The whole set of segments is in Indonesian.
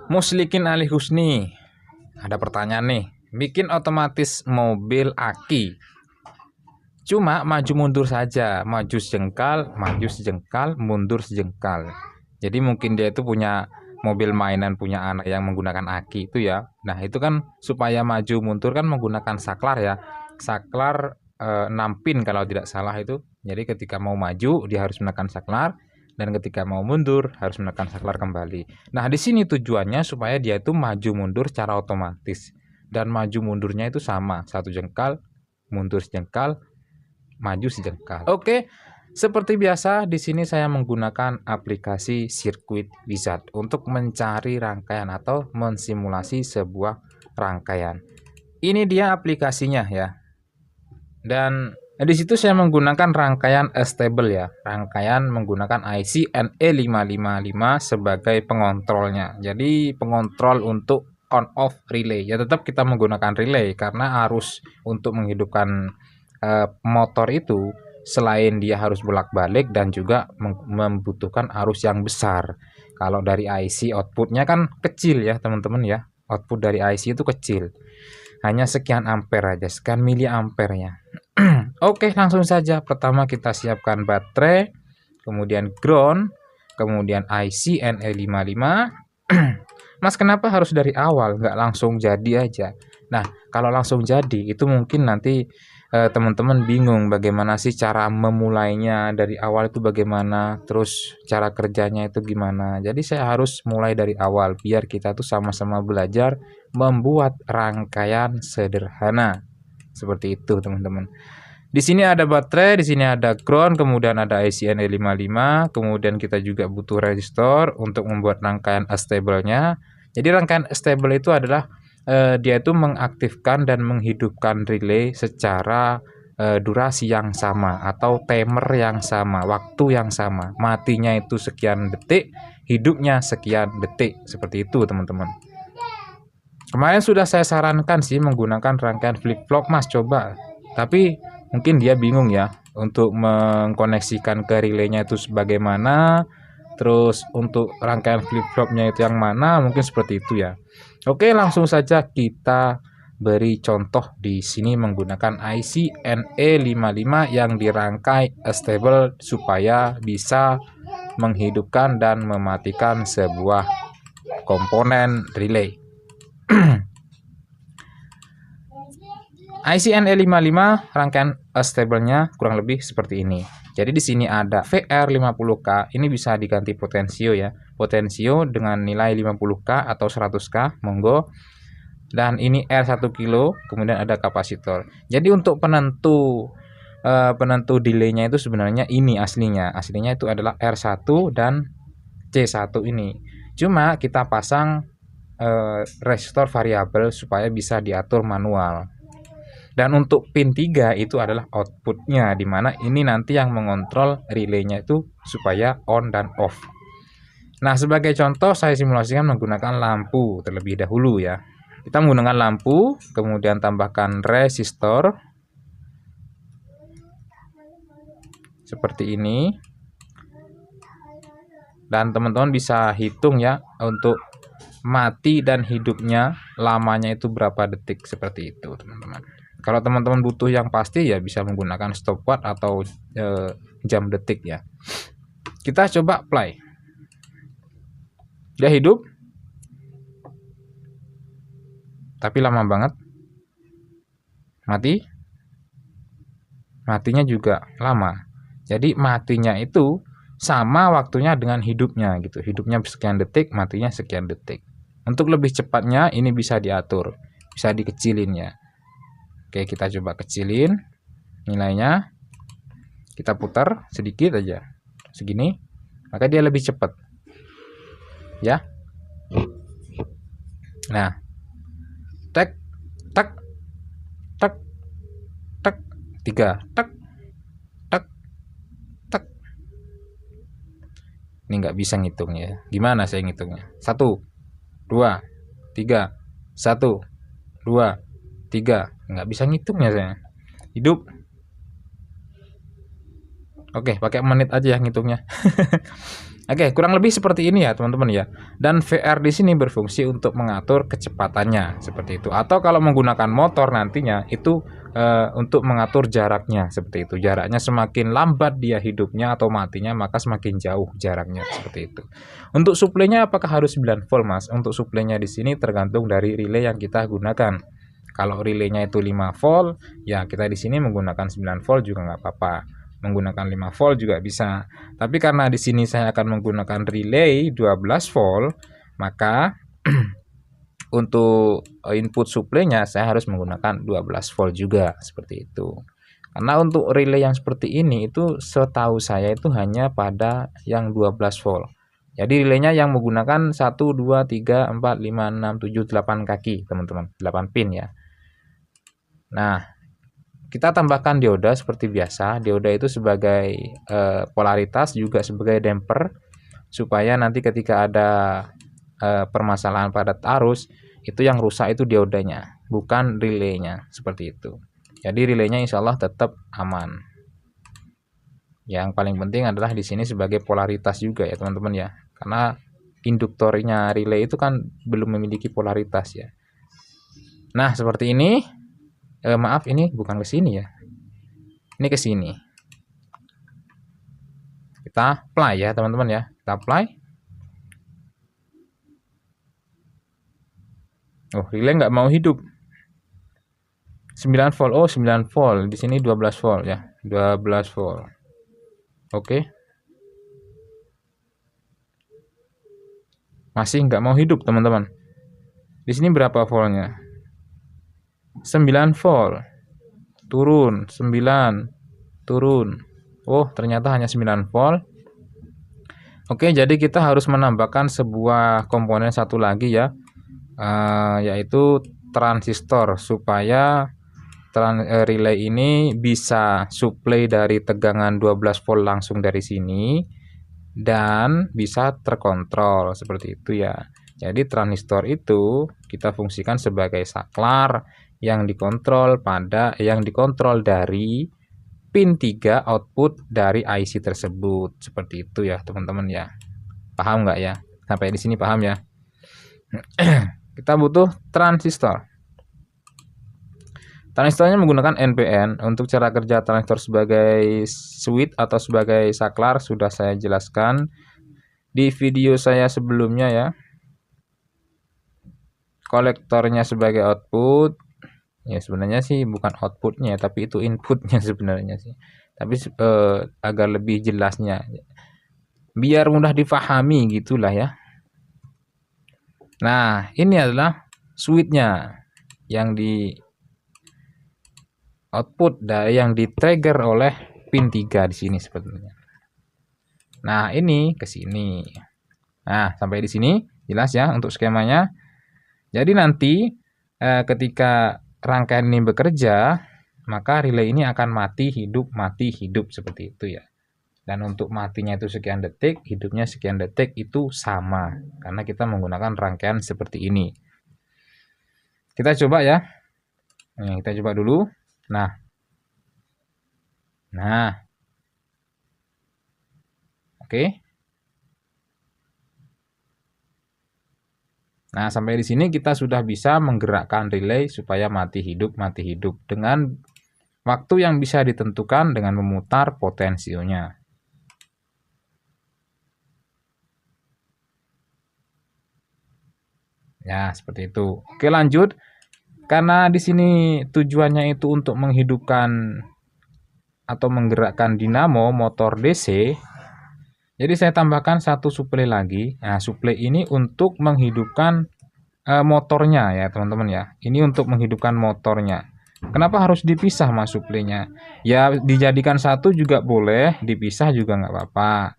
Muslikin Ali Husni, ada pertanyaan nih. Bikin otomatis mobil aki, cuma maju mundur saja, maju sejengkal, mundur sejengkal. Jadi mungkin dia itu punya mobil mainan, punya anak yang menggunakan aki itu ya. Nah itu kan supaya maju mundur kan menggunakan saklar ya. Saklar 6 pin kalau tidak salah itu. Jadi ketika mau maju dia harus menekan saklar, dan ketika mau mundur harus menekan saklar kembali. Nah di sini tujuannya supaya dia itu maju mundur secara otomatis, dan maju mundurnya itu sama, satu jengkal, mundur sejengkal, maju sejengkal. Oke, seperti biasa di sini saya menggunakan aplikasi Circuit Wizard untuk mencari rangkaian atau mensimulasi sebuah rangkaian. Ini dia aplikasinya ya. Dan di situ saya menggunakan rangkaian stable ya. Rangkaian menggunakan IC NE555 sebagai pengontrolnya. Jadi pengontrol untuk on off relay. Ya tetap kita menggunakan relay karena arus untuk menghidupkan motor itu selain dia harus bolak-balik dan juga membutuhkan arus yang besar. Kalau dari IC outputnya kan kecil ya teman-teman ya. Output dari IC itu kecil. Hanya sekian ampere aja, sekian miliampere ya. Oke, langsung saja. Pertama kita siapkan baterai, kemudian ground, kemudian IC NE55. Mas, kenapa harus dari awal, nggak langsung jadi aja? Nah, kalau langsung jadi, itu mungkin nanti teman-teman bingung bagaimana sih cara memulainya, dari awal itu bagaimana, terus cara kerjanya itu gimana. Jadi saya harus mulai dari awal, biar kita tuh sama-sama belajar membuat rangkaian sederhana. Seperti itu teman-teman. Di sini ada baterai, di sini ada ground, kemudian ada IC NE55, kemudian kita juga butuh resistor untuk membuat rangkaian stable-nya. Jadi rangkaian stable itu adalah dia itu mengaktifkan dan menghidupkan relay secara durasi yang sama atau timer yang sama, waktu yang sama. Matinya itu sekian detik, hidupnya sekian detik. Seperti itu teman-teman. Kemarin sudah saya sarankan sih menggunakan rangkaian flip-flop, Mas, coba. Tapi mungkin dia bingung ya untuk mengkoneksikan ke relaynya itu sebagaimana, terus untuk rangkaian flip-flopnya itu yang mana, mungkin seperti itu ya. Oke, langsung saja kita beri contoh di sini menggunakan IC NE55 yang dirangkai stable supaya bisa menghidupkan dan mematikan sebuah komponen relay. IC NE55 rangkaian stable-nya kurang lebih seperti ini. Jadi di sini ada VR50K, ini bisa diganti potensio ya. Potensio dengan nilai 50K atau 100K, monggo. Dan ini R1 kilo, kemudian ada kapasitor. Jadi untuk penentu delay-nya itu sebenarnya ini aslinya. Aslinya itu adalah R1 dan C1 ini. Cuma kita pasang resistor variabel supaya bisa diatur manual. Dan untuk pin 3 itu adalah outputnya, dimana ini nanti yang mengontrol relaynya itu supaya on dan off. Nah, sebagai contoh saya simulasikan menggunakan lampu terlebih dahulu ya. Kita menggunakan lampu, kemudian tambahkan resistor seperti ini. Dan teman-teman bisa hitung ya untuk mati dan hidupnya lamanya itu berapa detik, seperti itu teman-teman. Kalau teman-teman butuh yang pasti ya bisa menggunakan stopwatch atau jam detik ya. Kita coba play. Dia hidup, tapi lama banget. Matinya juga lama. Jadi matinya itu sama waktunya dengan hidupnya gitu. Hidupnya sekian detik, matinya sekian detik. Untuk lebih cepatnya ini bisa diatur, bisa dikecilin ya. Oke, kita coba kecilin nilainya. Kita putar sedikit aja, segini, maka dia lebih cepat ya. Nah, tek tak tak tak 3 tak tak tak. Ini nggak bisa ngitungnya. Gimana saya ngitungnya? 1 2 3 1 2 3. Nggak bisa ngitungnya saya. Hidup. Oke, pakai menit aja ya ngitungnya. Oke, kurang lebih seperti ini ya teman-teman ya. Dan VR di sini berfungsi untuk mengatur kecepatannya seperti itu. Atau kalau menggunakan motor nantinya itu untuk mengatur jaraknya seperti itu. Jaraknya semakin lambat dia hidupnya atau matinya, maka semakin jauh jaraknya seperti itu. Untuk suplainya apakah harus 9 volt, Mas? Untuk suplainya di sini tergantung dari relay yang kita gunakan. Kalau relaynya itu 5 volt, ya kita di sini menggunakan 9 volt juga nggak apa-apa. Menggunakan 5 volt juga bisa. Tapi karena di sini saya akan menggunakan relay 12 volt, maka untuk input suplainya saya harus menggunakan 12 volt juga seperti itu. Karena untuk relay yang seperti ini itu setahu saya itu hanya pada yang 12 volt. Jadi relaynya yang menggunakan 1 2 3 4 5 6 7 8 kaki, teman-teman. 8 pin ya. Nah, kita tambahkan dioda seperti biasa. Dioda itu sebagai polaritas juga sebagai damper supaya nanti ketika ada permasalahan pada arus itu yang rusak itu diodanya, bukan relaynya seperti itu. Jadi relaynya insya Allah tetap aman. Yang paling penting adalah di sini sebagai polaritas juga ya teman-teman ya, karena induktornya relay itu kan belum memiliki polaritas ya. Nah seperti ini. Maaf, ini bukan ke sini ya. Ini ke sini. Kita apply ya, teman-teman ya. Kita apply. Oh, relay nggak mau hidup. 9 volt. Oh, 9 volt. Di sini 12 volt ya. 12 volt. Oke. Masih nggak mau hidup, teman-teman. Di sini berapa voltnya? 9 volt. Turun, 9. Turun. Oh, ternyata hanya 9 volt. Oke, jadi kita harus menambahkan sebuah komponen satu lagi ya, yaitu transistor supaya relay ini bisa supply dari tegangan 12 volt langsung dari sini dan bisa terkontrol seperti itu ya. Jadi transistor itu kita fungsikan sebagai saklar yang dikontrol dari pin 3 output dari IC tersebut seperti itu ya teman-teman ya. Paham nggak ya? Sampai di sini paham ya? Kita butuh transistor. Transistornya menggunakan NPN. Untuk cara kerja transistor sebagai switch atau sebagai saklar sudah saya jelaskan di video saya sebelumnya ya. Kolektornya sebagai output. Ya sebenarnya sih bukan outputnya tapi itu inputnya sebenarnya sih. Tapi agar lebih jelasnya. Biar mudah difahami gitulah ya. Nah, ini adalah switchnya yang di output dari yang di trigger oleh pin 3 di sini sebetulnya. Nah, ini ke sini. Nah, sampai di sini jelas ya untuk skemanya. Jadi nanti ketika rangkaian ini bekerja, maka relay ini akan mati hidup seperti itu ya. Dan untuk matinya itu sekian detik, hidupnya sekian detik itu sama karena kita menggunakan rangkaian seperti ini. Kita coba ya. Nah, kita coba dulu. Nah. Oke. Nah, sampai di sini kita sudah bisa menggerakkan relay supaya mati hidup dengan waktu yang bisa ditentukan dengan memutar potensionya. Ya, seperti itu. Oke, lanjut. Karena di sini tujuannya itu untuk menghidupkan atau menggerakkan dinamo motor DC. Jadi saya tambahkan satu suplai lagi. Nah, suplai ini untuk menghidupkan motornya ya, teman-teman ya. Ini untuk menghidupkan motornya. Kenapa harus dipisah Mas suplainya? Ya, dijadikan satu juga boleh, dipisah juga nggak apa-apa.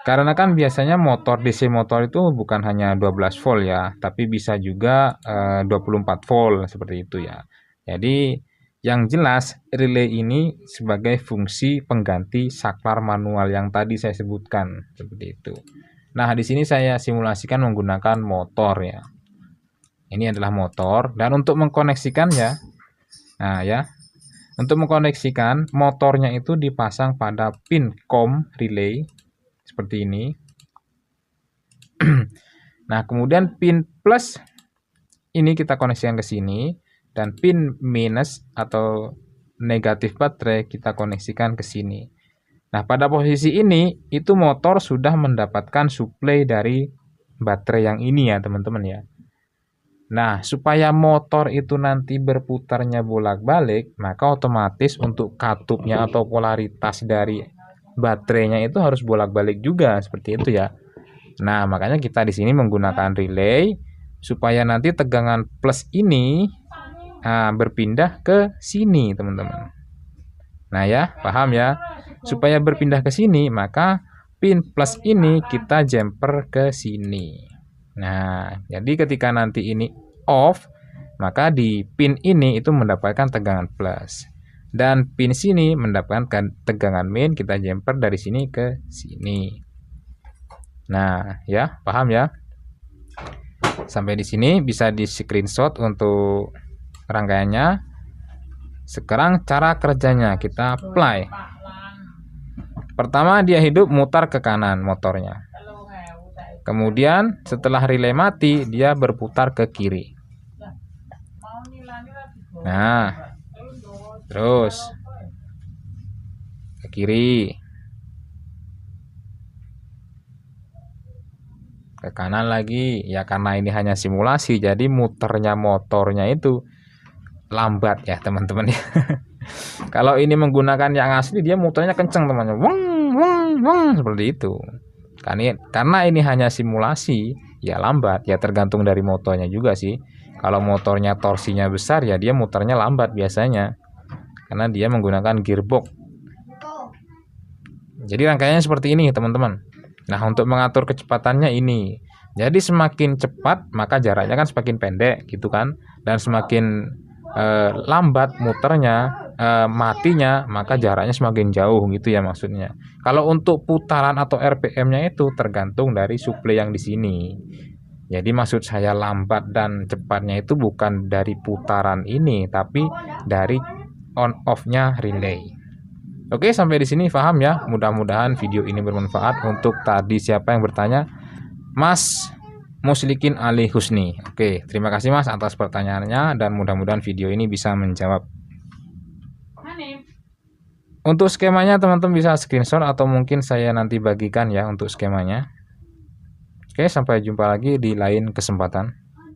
Karena kan biasanya motor DC motor itu bukan hanya 12 volt ya, tapi bisa juga 24 volt seperti itu ya. Jadi yang jelas relay ini sebagai fungsi pengganti saklar manual yang tadi saya sebutkan seperti itu. Nah, di sini saya simulasikan menggunakan motor ya. Ini adalah motor dan untuk mengkoneksikan ya. Nah, ya. Untuk mengkoneksikan motornya itu dipasang pada pin COM relay seperti ini. Nah, kemudian pin plus ini kita koneksikan ke sini, dan pin minus atau negatif baterai kita koneksikan ke sini. Nah, pada posisi ini itu motor sudah mendapatkan suplai dari baterai yang ini ya, teman-teman ya. Nah, supaya motor itu nanti berputarnya bolak-balik, maka otomatis untuk katupnya atau polaritas dari baterainya itu harus bolak-balik juga, seperti itu ya. Nah, makanya kita di sini menggunakan relay supaya nanti tegangan plus ini berpindah ke sini, teman-teman. Nah ya, paham ya? Supaya berpindah ke sini, maka pin plus ini kita jumper ke sini. Nah, jadi ketika nanti ini off, maka di pin ini itu mendapatkan tegangan plus. Dan pin sini mendapatkan tegangan min, kita jumper dari sini ke sini. Nah, ya, paham ya? Sampai di sini bisa di screenshot untuk rangkaiannya. Sekarang cara kerjanya kita apply. Pertama dia hidup, mutar ke kanan motornya. Kemudian setelah relay mati dia berputar ke kiri. Nah, terus ke kiri, ke kanan lagi. Ya karena ini hanya simulasi, jadi muternya motornya itu lambat ya teman-teman ya. Kalau ini menggunakan yang asli, dia muternya kenceng teman-teman, weng weng weng, seperti itu. Karena ini hanya simulasi, ya lambat, ya tergantung dari motornya juga sih. Kalau motornya torsinya besar, ya dia muternya lambat biasanya, karena dia menggunakan gearbox. Jadi rangkaiannya seperti ini teman-teman. Nah, untuk mengatur kecepatannya ini, jadi semakin cepat maka jaraknya kan semakin pendek gitu kan, dan semakin lambat muternya, matinya, maka jaraknya semakin jauh gitu ya maksudnya. Kalau untuk putaran atau RPM-nya itu tergantung dari suplai yang di sini. Jadi maksud saya lambat dan cepatnya itu bukan dari putaran ini, tapi dari on off-nya relay. Oke, sampai di sini paham ya? Mudah-mudahan video ini bermanfaat. Untuk tadi siapa yang bertanya, Mas Muslikin Ali Husni. Oke, terima kasih Mas atas pertanyaannya, dan mudah-mudahan video ini bisa menjawab. Untuk skemanya teman-teman bisa screenshot atau mungkin saya nanti bagikan ya untuk skemanya. Oke, sampai jumpa lagi di lain kesempatan.